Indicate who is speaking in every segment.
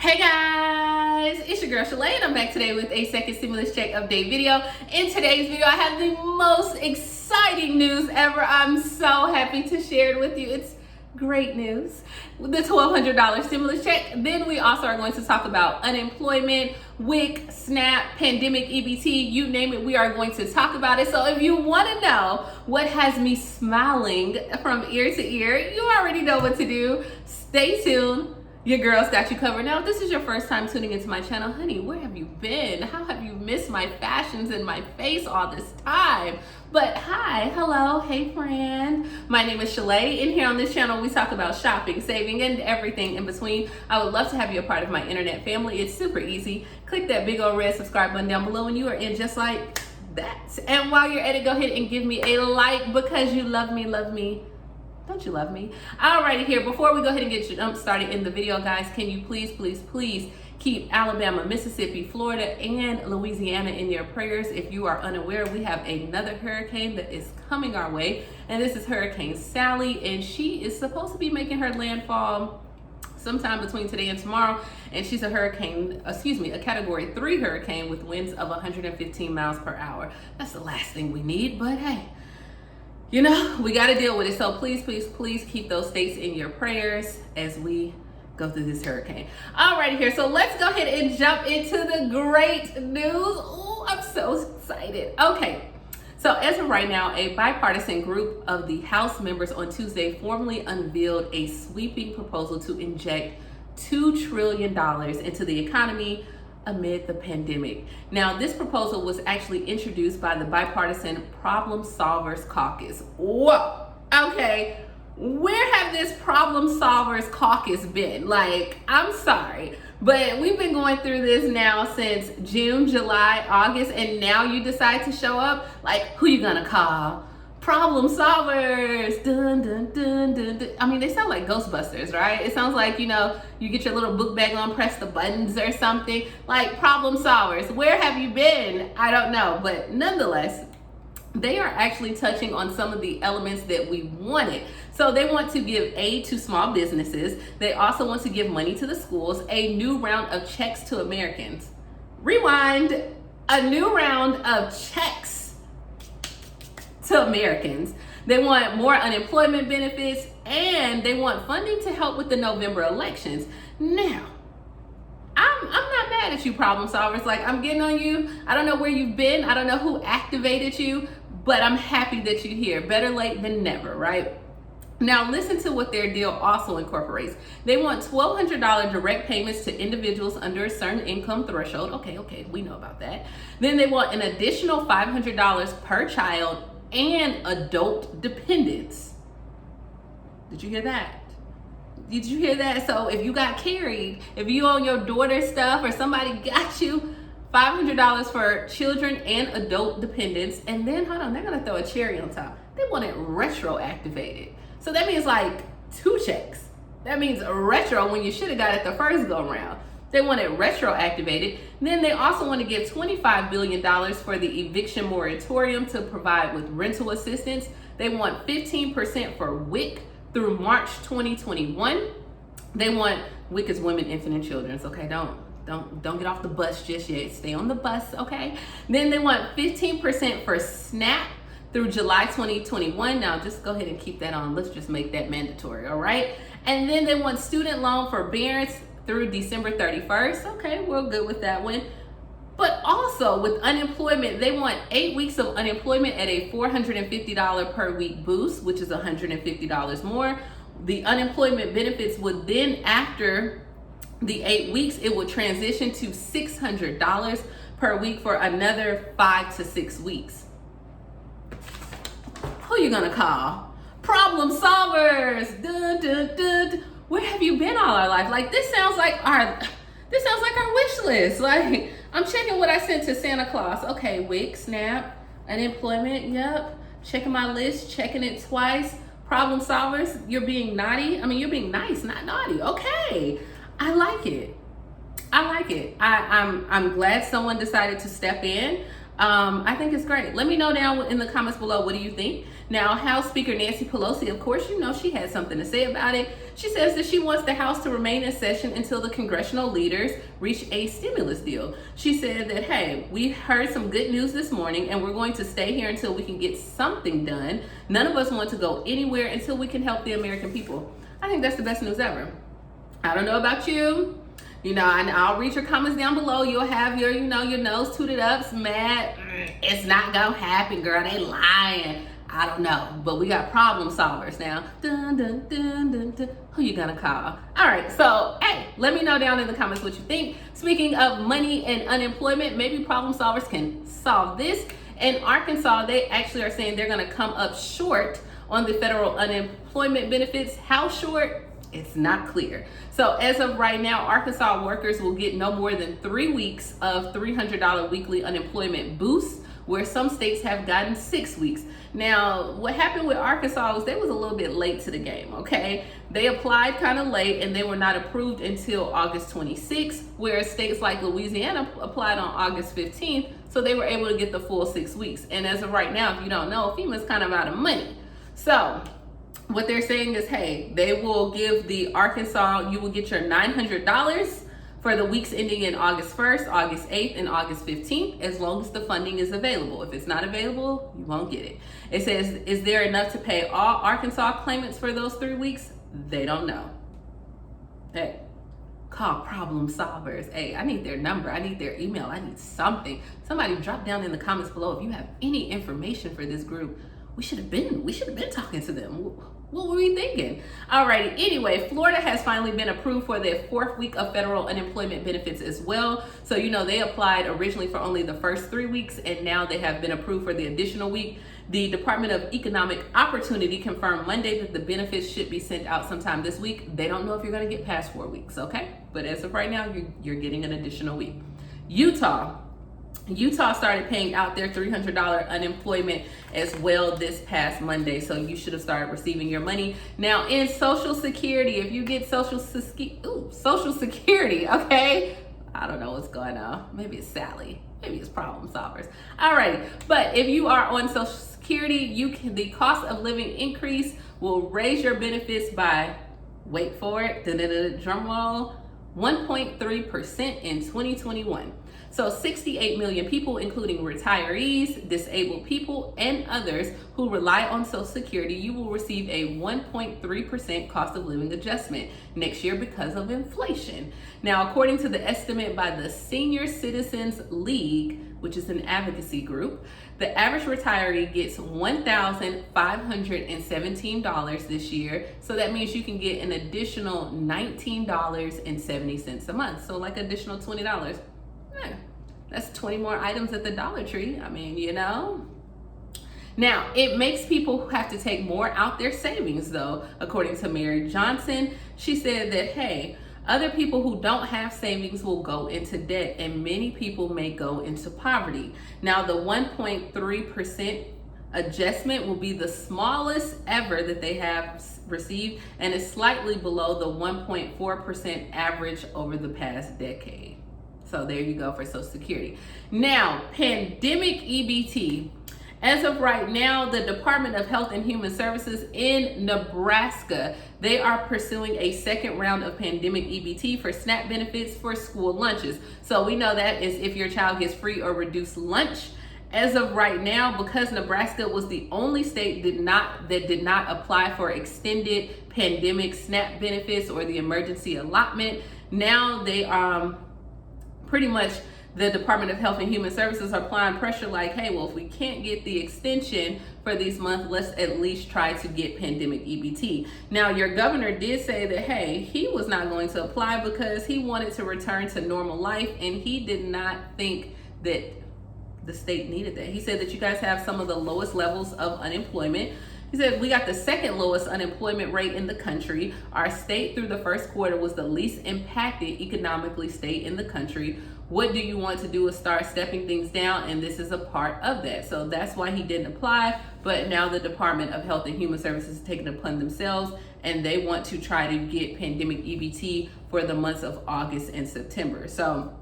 Speaker 1: Hey guys, it's your girl Shalae and I'm back today with a second stimulus check update video. In today's video, I have the most exciting news ever. I'm so happy to share it with you. It's great news. The $1,200 stimulus check. Then we also are going to talk about unemployment, WIC, SNAP, pandemic, EBT, you name it, we are going to talk about it. So if you want to know what has me smiling from ear to ear, you already know what to do. Stay tuned. Your girl's got you covered. Now, if this is your first time tuning into my channel, honey, where have you been? How have you missed my fashions and my face all this time? But hi, hello, hey friend. My name is Shalae. And here on this channel, we talk about shopping, saving, and everything in between. I would love to have you a part of my internet family. It's super easy. Click that big old red subscribe button down below and you are in just like that. And while you're at it, go ahead and give me a like because you love me, love me. Don't you love me? Alrighty, here, before we go ahead and get jump started in the video, guys, can you please keep Alabama, Mississippi, Florida, and Louisiana in your prayers. If you are unaware, we have another hurricane that is coming our way, and this is Hurricane Sally, and she is supposed to be making her landfall sometime between today and tomorrow, and she's a category 3 hurricane with winds of 115 miles per hour. That's the last thing we need, but hey, you know, we got to deal with it. So please keep those states in your prayers as we go through this hurricane. Alrighty, here. So let's go ahead and jump into the great news. Oh, I'm so excited. Okay. So as of right now, a bipartisan group of the House members on Tuesday formally unveiled a sweeping proposal to inject $2 trillion into the economy amid the pandemic. Now, this proposal was actually introduced by the Bipartisan Problem Solvers Caucus. Whoa, okay, where have this Problem Solvers Caucus been? Like, I'm sorry, but we've been going through this now since June, July, August, and now you decide to show up? Like, who you gonna call? Problem solvers, dun, dun, dun, dun, dun. I mean, they sound like Ghostbusters, right? It sounds like, you know, you get your little book bag on, press the buttons or something. Like, problem solvers, where have you been? I don't know, but nonetheless, they are actually touching on some of the elements that we wanted. So they want to give aid to small businesses. They also want to give money to the schools, a new round of checks to Americans. Rewind, a new round of checks to Americans. They want more unemployment benefits and they want funding to help with the November elections. Now, I'm not mad at you, problem solvers. Like, I'm getting on you. I don't know where you've been. I don't know who activated you, but I'm happy that you're here. Better late than never, right? Now, listen to what their deal also incorporates. They want $1,200 direct payments to individuals under a certain income threshold. Okay, we know about that. Then they want an additional $500 per child and adult dependents. Did you hear that? Did you hear that? So if you got carried, if you own your daughter's stuff or somebody got you, $500 for children and adult dependents. And then, hold on, they're gonna throw a cherry on top. They want it retroactivated. So that means like 2 checks. That means retro when you should have got it the first go round. They want it retroactivated. Then they also want to give $25 billion for the eviction moratorium to provide with rental assistance. They want 15% for WIC through March 2021. They want WIC is women, infant, and children. Okay, don't get off the bus just yet. Stay on the bus, okay? Then they want 15% for SNAP through July 2021. Now just go ahead and keep that on. Let's just make that mandatory, all right? And then they want student loan forbearance through December 31st. Okay, we're good with that one. But also with unemployment, they want 8 weeks of unemployment at a $450 per week boost, which is $150 more. The unemployment benefits would then, after the 8 weeks, it would transition to $600 per week for another 5 to 6 weeks. Who you gonna call? Problem solvers. Dun, dun, dun. Where have you been all our life? Like, this sounds like our wish list. Like, I'm checking what I sent to Santa Claus. Okay, WIC, SNAP, unemployment, yep. Checking my list, checking it twice. Problem solvers, you're being naughty. I mean, you're being nice, not naughty. Okay, I like it. I'm glad someone decided to step in. I think it's great. Let me know down in the comments below, what do you think? Now, House Speaker Nancy Pelosi, of course, you know she had something to say about it. She says that she wants the House to remain in session until the congressional leaders reach a stimulus deal. She said that, hey, we heard some good news this morning and we're going to stay here until we can get something done. None of us want to go anywhere until we can help the American people. I think that's the best news ever. I don't know about you. You know, I'll read your comments down below. You'll have your, your nose tooted up, mad. It's not gonna happen, girl. They lying. I don't know, but we got problem solvers now. Dun, dun, dun, dun, dun. Who you gonna call? All right, so hey, let me know down in the comments what you think. Speaking of money and unemployment, maybe problem solvers can solve this. In Arkansas, they actually are saying they're gonna come up short on the federal unemployment benefits. How short? It's not clear. So as of right now, Arkansas workers will get no more than 3 weeks of $300 weekly unemployment boost, where some states have gotten 6 weeks. Now, what happened with Arkansas was they was a little bit late to the game, okay? They applied kind of late and they were not approved until August 26th, whereas states like Louisiana applied on August 15th, so they were able to get the full 6 weeks. And as of right now, if you don't know, FEMA's kind of out of money. So what they're saying is, hey, they will give the Arkansas, you will get your $900 for the weeks ending in August 1st, August 8th, and August 15th, as long as the funding is available. If it's not available, you won't get it. It says, is there enough to pay all Arkansas claimants for those 3 weeks? They don't know. Hey, call problem solvers. Hey, I need their number. I need their email. I need something. Somebody drop down in the comments below if you have any information for this group. We should have been talking to them. What were we thinking? Alrighty, anyway, Florida has finally been approved for their 4th week of federal unemployment benefits as well. So, they applied originally for only the first 3 weeks, and now they have been approved for the additional week. The Department of Economic Opportunity confirmed Monday that the benefits should be sent out sometime this week. They don't know if you're going to get past 4 weeks, okay? But as of right now, you're getting an additional week. Utah started paying out their $300 unemployment as well this past Monday, so you should have started receiving your money. Now, in Social Security, if you get Social Security, okay? I don't know what's going on. Maybe it's Sally. Maybe it's problem solvers. All right, but if you are on Social Security, the cost of living increase will raise your benefits by, wait for it, drum roll, 1.3% in 2021. So 68 million people, including retirees, disabled people, and others who rely on Social Security, you will receive a 1.3% cost of living adjustment next year because of inflation. Now, according to the estimate by the Senior Citizens League, which is an advocacy group, the average retiree gets $1,517 this year. So that means you can get an additional $19.70 a month. So like additional $20. That's 20 more items at the Dollar Tree. I mean, Now, it makes people have to take more out their savings, though, according to Mary Johnson. She said that, hey, other people who don't have savings will go into debt, and many people may go into poverty. Now, the 1.3% adjustment will be the smallest ever that they have received, and is slightly below the 1.4% average over the past decade. So there you go for Social Security. Now, pandemic EBT. As of right now, the Department of Health and Human Services in Nebraska, they are pursuing a second round of pandemic EBT for SNAP benefits for school lunches. So we know that is if your child gets free or reduced lunch. As of right now, because Nebraska was the only state that did not apply for extended pandemic SNAP benefits or the emergency allotment, now they pretty much the Department of Health and Human Services are applying pressure like, hey, well, if we can't get the extension for these months, let's at least try to get pandemic EBT. Now, your governor did say that, hey, he was not going to apply because he wanted to return to normal life, and he did not think that the state needed that. He said that you guys have some of the lowest levels of unemployment. He said, we got the second lowest unemployment rate in the country. Our state through the first quarter was the least impacted economically state in the country. What do you want to do is start stepping things down, and this is a part of that. So that's why he didn't apply, but now the Department of Health and Human Services is taking it upon themselves, and they want to try to get pandemic EBT for the months of August and September. So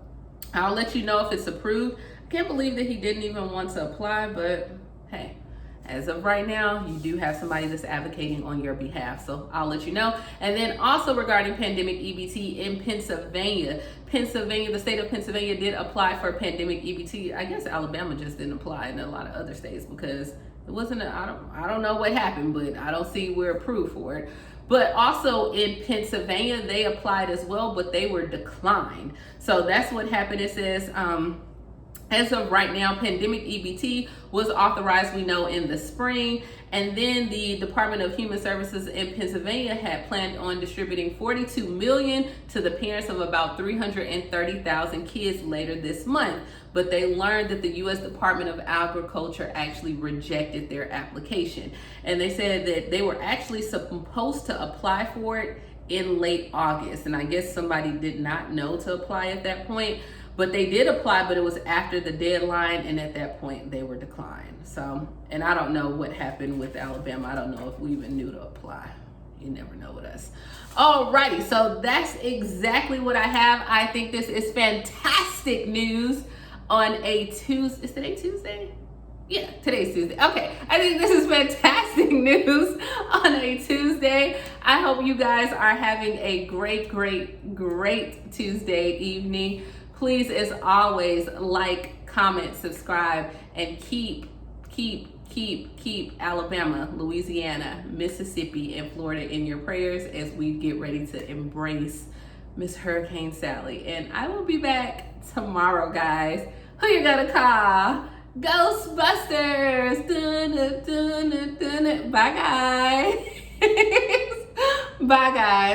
Speaker 1: I'll let you know if it's approved. I can't believe that he didn't even want to apply, but hey, as of right now, you do have somebody that's advocating on your behalf. So I'll let you know. And then also regarding pandemic EBT in Pennsylvania, the state of Pennsylvania did apply for pandemic EBT. I guess Alabama just didn't apply, and a lot of other states, because it wasn't, I don't know what happened, but I don't see we're approved for it. But also in Pennsylvania, they applied as well, but they were declined. So that's what happened. It says, as of right now, pandemic EBT was authorized, we know, in the spring. And then the Department of Human Services in Pennsylvania had planned on distributing $42 million to the parents of about 330,000 kids later this month. But they learned that the U.S. Department of Agriculture actually rejected their application. And they said that they were actually supposed to apply for it in late August. And I guess somebody did not know to apply at that point. But they did apply, but it was after the deadline, and at that point they were declined. So, and I don't know what happened with Alabama. I don't know if we even knew to apply. You never know with us. Alrighty, so that's exactly what I have. I think this is fantastic news on a Tuesday. Is today Tuesday? Yeah, today's Tuesday. Okay, I think this is fantastic news on a Tuesday. I hope you guys are having a great Tuesday evening. Please, as always, like, comment, subscribe, and keep Alabama, Louisiana, Mississippi, and Florida in your prayers as we get ready to embrace Miss Hurricane Sally. And I will be back tomorrow, guys. Who you gonna call? Ghostbusters! Bye, guys. Bye, guys.